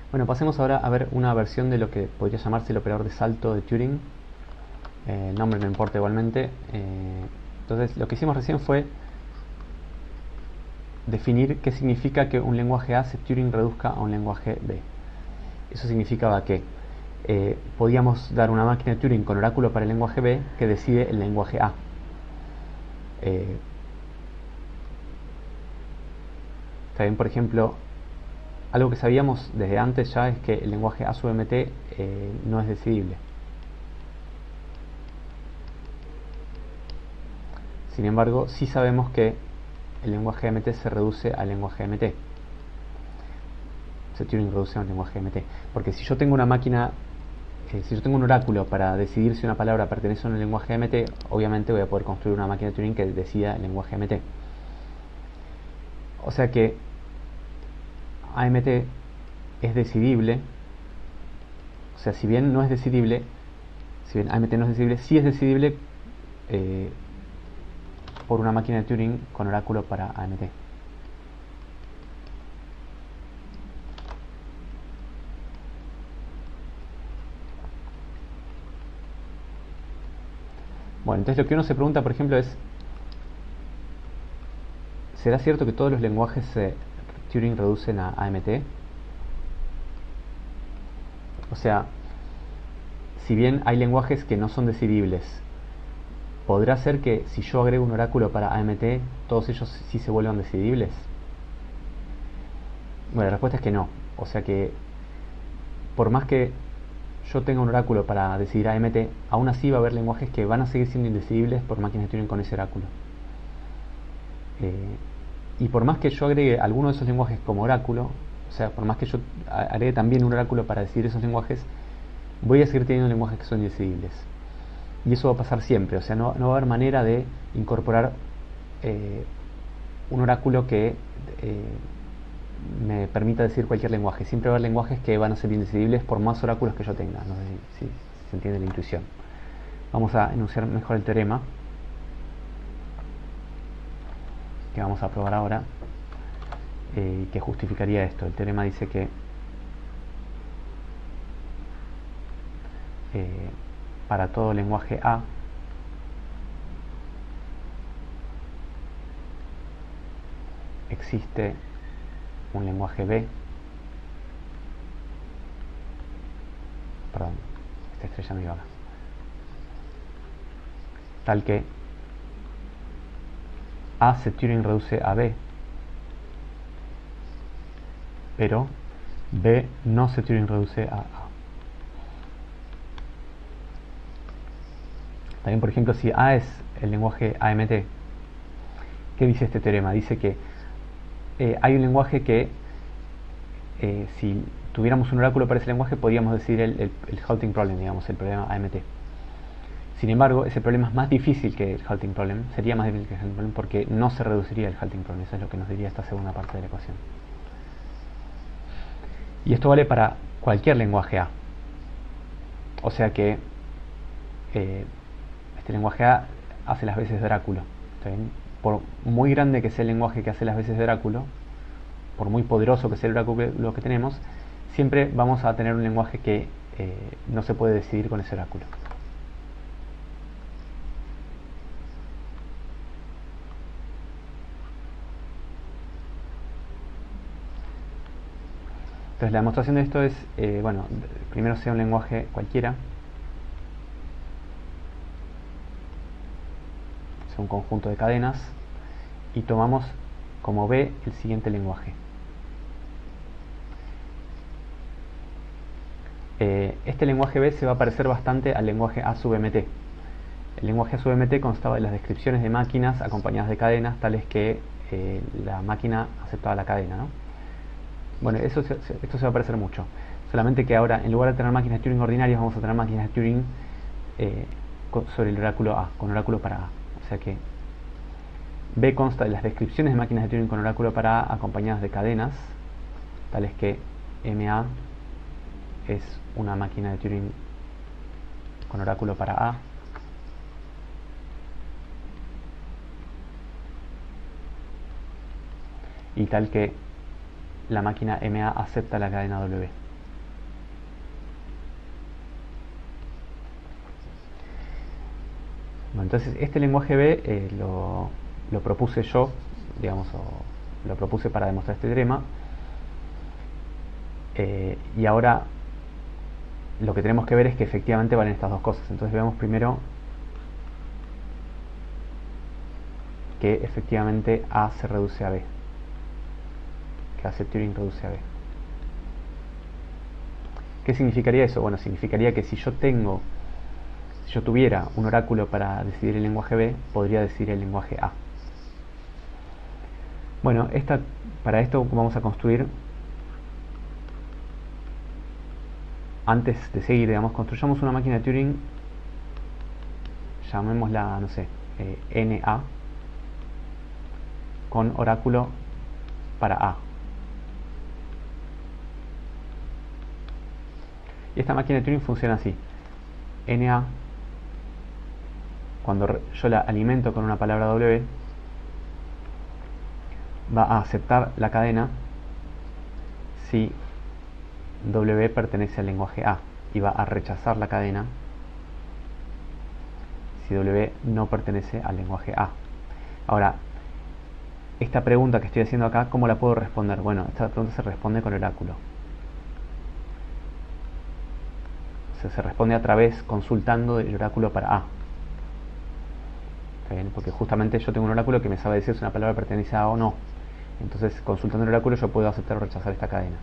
Bueno, pasemos ahora a ver una versión de lo que podría llamarse el operador de salto de Turing. El nombre no importa igualmente. Entonces, lo que hicimos recién fue definir qué significa que un lenguaje A se Turing reduzca a un lenguaje B. Eso significaba que podíamos dar una máquina de Turing con oráculo para el lenguaje B que decide el lenguaje A. También, por ejemplo, algo que sabíamos desde antes ya es que el lenguaje A sub mt no es decidible. Sin embargo, sí sabemos que el lenguaje mt se reduce al lenguaje mt. Se Turing reduce a un lenguaje mt. Porque si yo tengo una máquina, si yo tengo un oráculo para decidir si una palabra pertenece a un lenguaje mt, obviamente voy a poder construir una máquina de Turing que decida el lenguaje mt. O sea que AMT es decidible. O sea, si bien no es decidible, si bien AMT no es decidible, sí es decidible por una máquina de Turing con oráculo para AMT. Bueno, entonces lo que uno se pregunta, por ejemplo, es: ¿será cierto que todos los lenguajes Turing reducen a AMT? O sea, si bien hay lenguajes que no son decidibles, ¿podrá ser que si yo agrego un oráculo para AMT, todos ellos sí se vuelvan decidibles? Bueno, la respuesta es que no. O sea que, por más que yo tenga un oráculo para decidir AMT, aún así va a haber lenguajes que van a seguir siendo indecidibles por máquinas de Turing con ese oráculo. Y por más que yo agregue alguno de esos lenguajes como oráculo, o sea, por más que yo agregue también un oráculo para decidir esos lenguajes, voy a seguir teniendo lenguajes que son indecidibles. Y eso va a pasar siempre. O sea, no va a haber manera de incorporar un oráculo que me permita decir cualquier lenguaje. Siempre va a haber lenguajes que van a ser indecidibles por más oráculos que yo tenga. No sé si se entiende la intuición. Vamos a enunciar mejor el teorema que vamos a probar ahora, que justificaría esto. El teorema dice que para todo lenguaje A existe un lenguaje B. Perdón, esta estrella me iba acá. Tal que A se Turing reduce a B, pero B no se Turing reduce a A. También, por ejemplo, si A es el lenguaje AMT, ¿qué dice este teorema? Dice que hay un lenguaje que, si tuviéramos un oráculo para ese lenguaje, podríamos decir el halting problem, digamos, el problema AMT. Sin embargo, ese problema es más difícil que el halting problem, sería más difícil que el halting problem porque no se reduciría el halting problem. Eso es lo que nos diría esta segunda parte de la ecuación. Y esto vale para cualquier lenguaje A. O sea que este lenguaje A hace las veces de oráculo. ¿Está bien? Por muy grande que sea el lenguaje que hace las veces de oráculo, por muy poderoso que sea el oráculo que tenemos, siempre vamos a tener un lenguaje que no se puede decidir con ese oráculo. Entonces la demostración de esto es, bueno, primero sea un lenguaje cualquiera, sea un conjunto de cadenas, y tomamos como B el siguiente lenguaje. Este lenguaje B se va a parecer bastante al lenguaje A sub mt. El lenguaje A sub mt constaba de las descripciones de máquinas acompañadas de cadenas, tales que la máquina aceptaba la cadena, ¿no? Bueno, esto se va a parecer mucho. Solamente que ahora, en lugar de tener máquinas de Turing ordinarias, vamos a tener máquinas de Turing sobre el oráculo A, con oráculo para A. O sea que B consta de las descripciones de máquinas de Turing con oráculo para A acompañadas de cadenas, tales que MA es una máquina de Turing con oráculo para A. Y tal que la máquina MA acepta la cadena W. Bueno, entonces este lenguaje B lo propuse yo, digamos, o lo propuse para demostrar este teorema. Y ahora lo que tenemos que ver es que efectivamente valen estas dos cosas. Entonces veamos primero que efectivamente A se reduce a B, que A C Turing reduce a B. ¿Qué significaría eso? Bueno, significaría que si yo tuviera un oráculo para decidir el lenguaje B, podría decidir el lenguaje A. Bueno, para esto vamos a construir, antes de seguir, digamos, construyamos una máquina de Turing, llamémosla, no sé, NA, con oráculo para A. Y esta máquina de Turing funciona así. NA, cuando yo la alimento con una palabra W, va a aceptar la cadena si W pertenece al lenguaje A, y va a rechazar la cadena si W no pertenece al lenguaje A. Ahora, esta pregunta que estoy haciendo acá, ¿cómo la puedo responder? Bueno, esta pregunta se responde con oráculo. Se responde a través, consultando el oráculo para A. ¿Está bien? Porque justamente yo tengo un oráculo que me sabe decir si una palabra pertenece a A o no. Entonces, consultando el oráculo, yo puedo aceptar o rechazar esta cadena.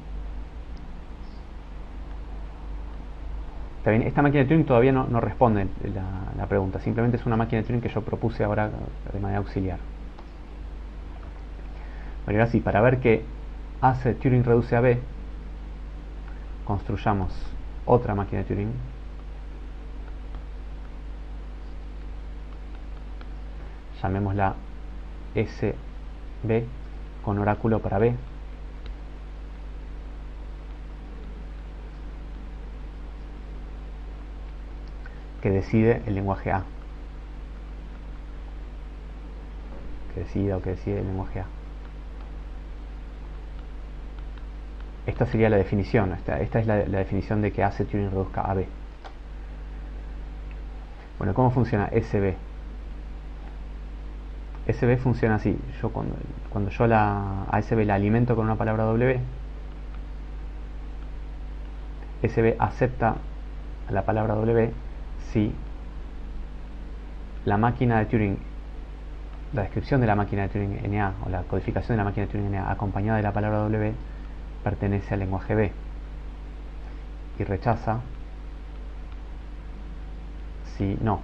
¿Está bien? Esta máquina de Turing todavía no responde la pregunta. Simplemente es una máquina de Turing que yo propuse ahora de manera auxiliar. Bueno, ahora sí, para ver que A C Turing reduce a B, construyamos otra máquina de Turing. Llamémosla SB con oráculo para B. Que decide el lenguaje A. Que decide el lenguaje A. Esta sería la definición. Esta es la definición de que A C Turing reduzca a B. Bueno, ¿cómo funciona SB? SB funciona así. Yo cuando yo a SB la alimento con una palabra W, SB acepta la palabra W si la máquina de Turing, la descripción de la máquina de Turing NA o la codificación de la máquina de Turing NA acompañada de la palabra W pertenece al lenguaje B, y rechaza si no.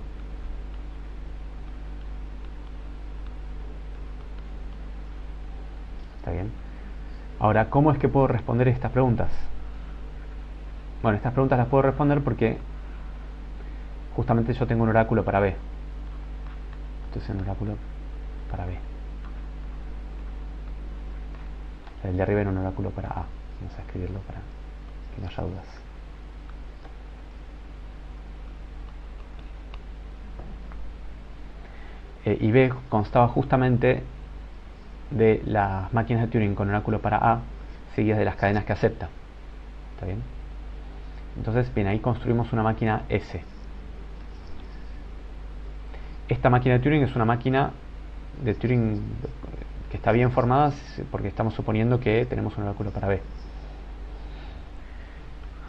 ¿Está bien? Ahora, ¿cómo es que puedo responder estas preguntas? Bueno, estas preguntas las puedo responder porque justamente yo tengo un oráculo para B. Entonces un oráculo para B. El de arriba era un oráculo para A. Vamos a escribirlo para que no haya dudas. Y B constaba justamente de las máquinas de Turing con oráculo para A seguidas de las cadenas que acepta. ¿Está bien? Entonces, bien, ahí construimos una máquina S. Esta máquina de Turing es una máquina de Turing que está bien formada porque estamos suponiendo que tenemos un oráculo para B.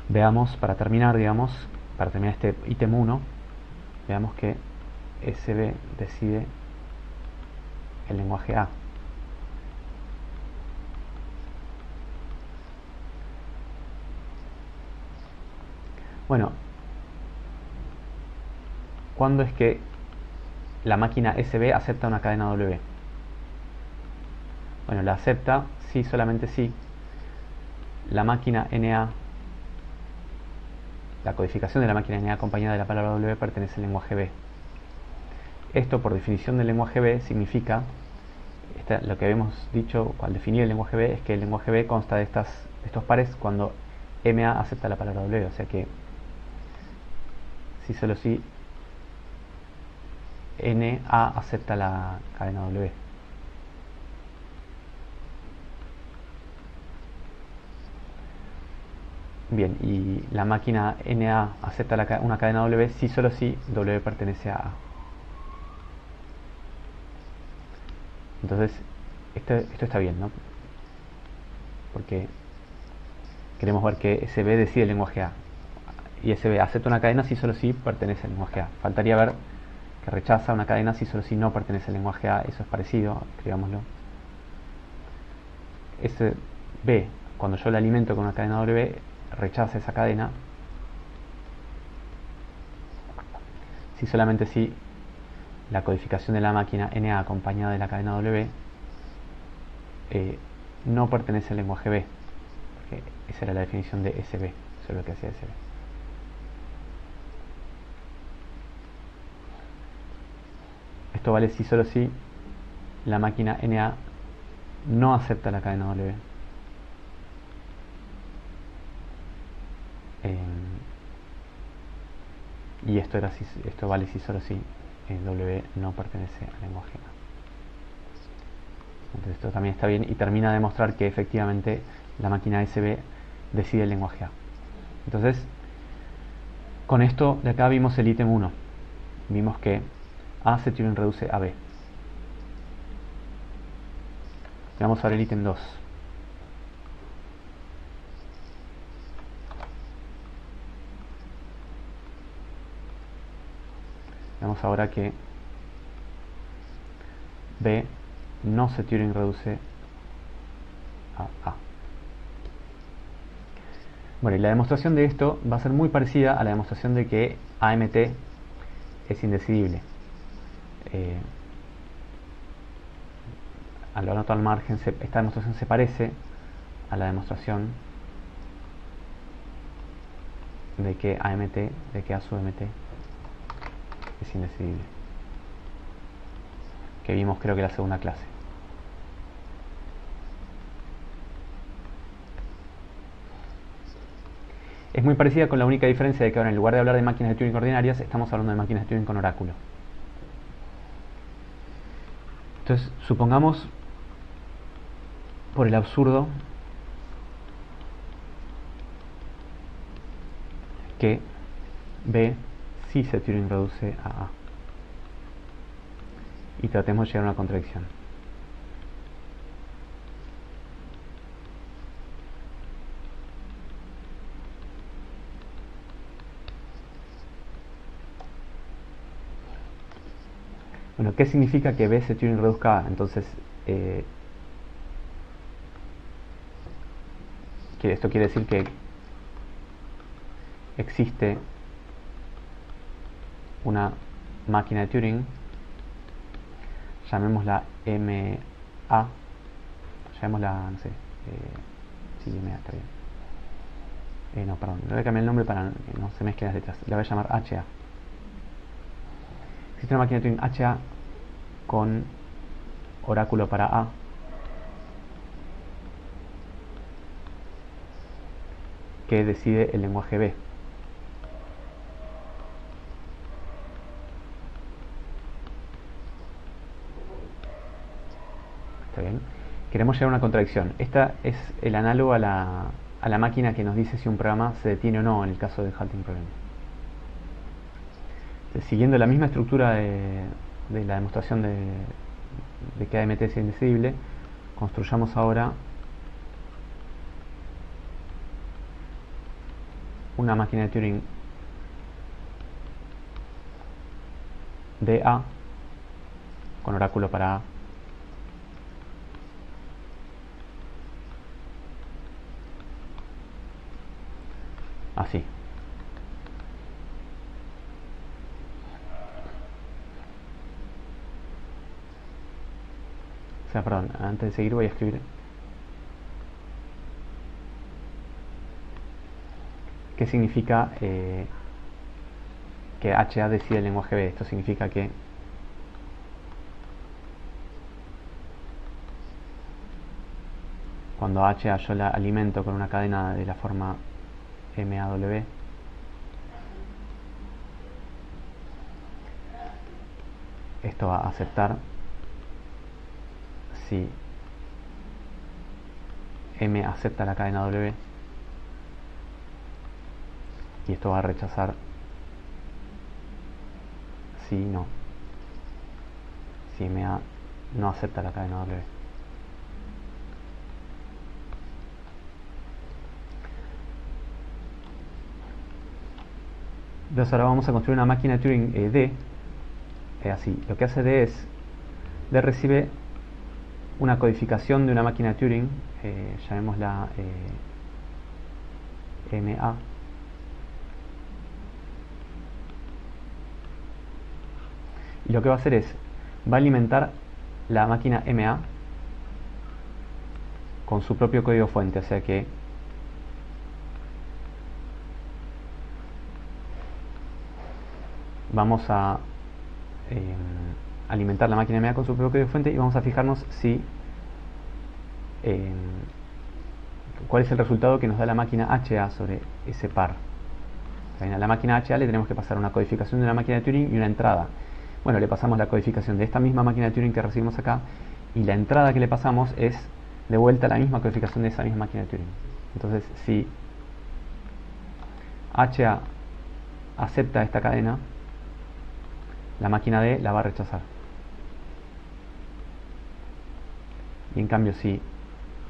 Veamos, para terminar, para terminar este ítem 1, veamos que SB decide el lenguaje A. Bueno, ¿cuándo es que la máquina SB acepta una cadena W? Bueno, la acepta si, solamente si, la máquina NA, la codificación de la máquina NA acompañada de la palabra W pertenece al lenguaje B. Esto, por definición del lenguaje B, significa, lo que habíamos dicho al definir el lenguaje B, es que el lenguaje B consta de estos pares cuando MA acepta la palabra W, o sea que si solo si NA acepta la cadena W. Bien, y la máquina NA acepta una cadena W si solo si W pertenece a A. Entonces, esto está bien, ¿no? Porque queremos ver que SB decide el lenguaje A. Y SB acepta una cadena si solo si pertenece al lenguaje A. Faltaría ver que rechaza una cadena si solo si no pertenece al lenguaje A. Eso es parecido, escribámoslo. SB, cuando yo la alimento con una cadena W, rechaza esa cadena si solamente si la codificación de la máquina NA acompañada de la cadena W no pertenece al lenguaje B, porque esa era la definición de SB, eso es lo que hacía SB. Esto vale si solo si la máquina NA no acepta la cadena W. Y esto vale si solo si W no pertenece al lenguaje A. Entonces esto también está bien y termina de demostrar que efectivamente la máquina SB decide el lenguaje A. Entonces, con esto de acá vimos el ítem 1. Vimos que A se Turing reduce a B. Vamos a ver el ítem 2. Vemos ahora que B no se Turing reduce a A. Bueno, y la demostración de esto va a ser muy parecida a la demostración de que AMT es indecidible. Al anotar al margen, esta demostración se parece a la demostración de que AMT, de que A sub MT es indecidible, que vimos creo que la segunda clase. Es muy parecida con la única diferencia de que ahora en lugar de hablar de máquinas de Turing ordinarias, estamos hablando de máquinas de Turing con oráculo. Entonces, supongamos, por el absurdo, que B sí se Turing reduce a A. Y tratemos de llegar a una contradicción. Bueno, ¿qué significa que B se Turing reduzca a A? Entonces, esto quiere decir que existe una máquina de Turing, llamémosla MA, llamémosla, no sé, sí, MA está bien. No, perdón, le voy a cambiar el nombre para que no se mezclen las letras, la voy a llamar HA. Existe una máquina de Turing HA con oráculo para A, que decide el lenguaje B. ¿Está bien? Queremos llegar a una contradicción. Esta es el análogo a la máquina que nos dice si un programa se detiene o no en el caso del halting problem. Entonces, siguiendo la misma estructura de la demostración de que AMT es indecidible, construyamos ahora una máquina de Turing de A con oráculo para A. Así. O sea, perdón, antes de seguir voy a escribir qué significa que HA decide el lenguaje B. Esto significa que cuando HA yo la alimento con una cadena de la forma MAW, esto va a aceptar si M acepta la cadena W, y esto va a rechazar si no, si MA no acepta la cadena W. Entonces ahora vamos a construir una máquina de Turing D. Así, lo que hace D es, D recibe una codificación de una máquina de Turing, llamémosla MA. Y lo que va a hacer es, va a alimentar la máquina MA con su propio código fuente, o sea que vamos a alimentar la máquina MA con su propio código fuente y vamos a fijarnos si cuál es el resultado que nos da la máquina HA sobre ese par. A la máquina HA le tenemos que pasar una codificación de una máquina de Turing y una entrada. Bueno, le pasamos la codificación de esta misma máquina de Turing que recibimos acá, y la entrada que le pasamos es de vuelta la misma codificación de esa misma máquina de Turing. Entonces, si HA acepta esta cadena, la máquina D la va a rechazar. Y en cambio, si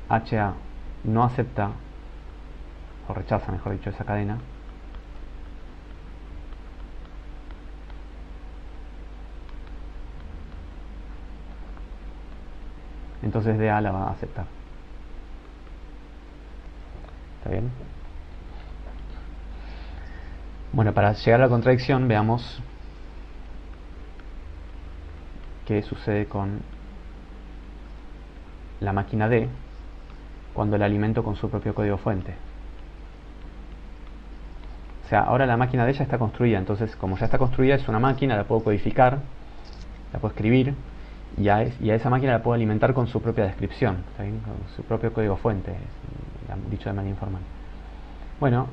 HA no acepta, o rechaza, mejor dicho, esa cadena, entonces DA la va a aceptar. ¿Está bien? Bueno, para llegar a la contradicción, veamos qué sucede con la máquina D cuando la alimento con su propio código fuente. O sea, ahora la máquina D ya está construida, entonces como ya está construida es una máquina, la puedo codificar, la puedo escribir, y a esa máquina la puedo alimentar con su propia descripción, ¿está bien? Con su propio código fuente, dicho de manera informal. Bueno,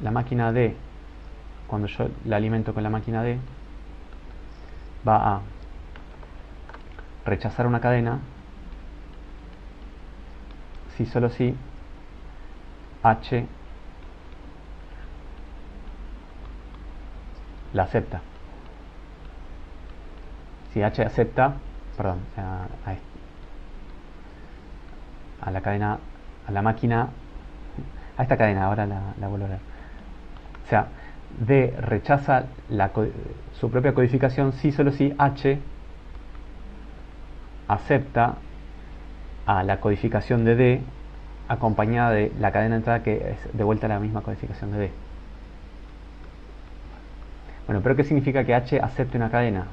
la máquina D, cuando yo la alimento con la máquina D, va a rechazar una cadena si solo si H la acepta. Si H acepta, perdón, a la cadena, a la máquina, a esta cadena, ahora la vuelvo a leer. O sea, D rechaza su propia codificación si solo si H acepta a la codificación de D acompañada de la cadena de entrada que es de vuelta la misma codificación de D. Bueno, pero ¿qué significa que H acepte una cadena?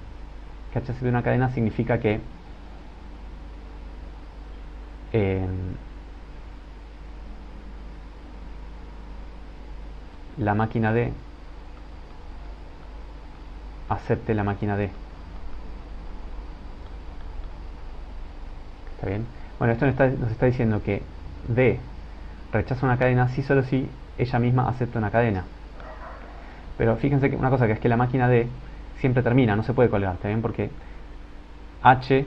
Que H acepte una cadena significa que la máquina D acepte la máquina D. ¿Está bien? Bueno, esto nos está diciendo que D rechaza una cadena si solo si ella misma acepta una cadena. Pero fíjense que una cosa que es que la máquina D siempre termina, no se puede colgar, ¿está bien? Porque H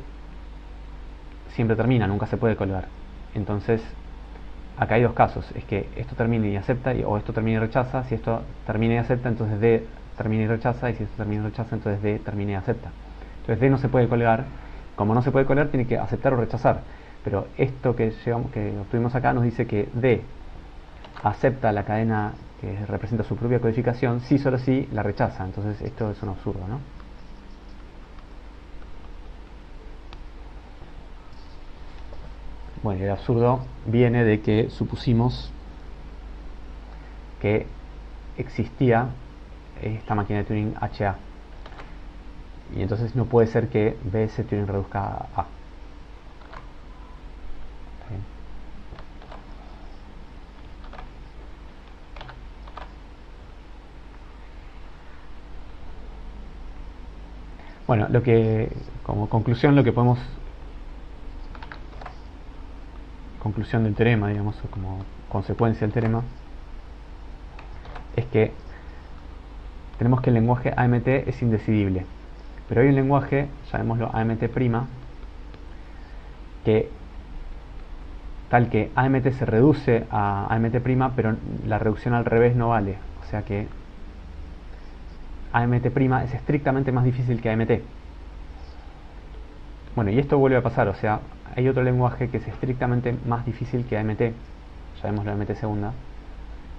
siempre termina, nunca se puede colgar. Entonces, acá hay dos casos, es que esto termine y acepta, o esto termine y rechaza. Si esto termina y acepta, entonces D termina y rechaza, y si esto termina y rechaza, entonces D termina y acepta. Entonces D no se puede colgar, como no se puede colgar, tiene que aceptar o rechazar. Pero esto que obtuvimos acá nos dice que D acepta la cadena que representa su propia codificación si solo si la rechaza. Entonces esto es un absurdo, ¿no? Bueno, el absurdo viene de que supusimos que existía esta máquina de Turing HA. Y entonces no puede ser que BS Turing reduzca a A. Bueno, como conclusión, lo que podemos, conclusión del teorema, digamos, o como consecuencia del teorema, es que tenemos que el lenguaje AMT es indecidible. Pero hay un lenguaje, llamémoslo AMT', que tal que AMT se reduce a AMT', pero la reducción al revés no vale. O sea que AMT' es estrictamente más difícil que AMT. Bueno, y esto vuelve a pasar, o sea, hay otro lenguaje que es estrictamente más difícil que AMT, llamémoslo AMT segunda,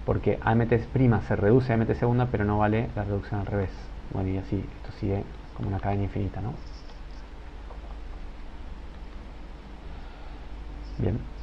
porque AMT' se reduce a AMT segunda, pero no vale la reducción al revés. Bueno, y así, esto sigue como una cadena infinita, ¿no? Bien.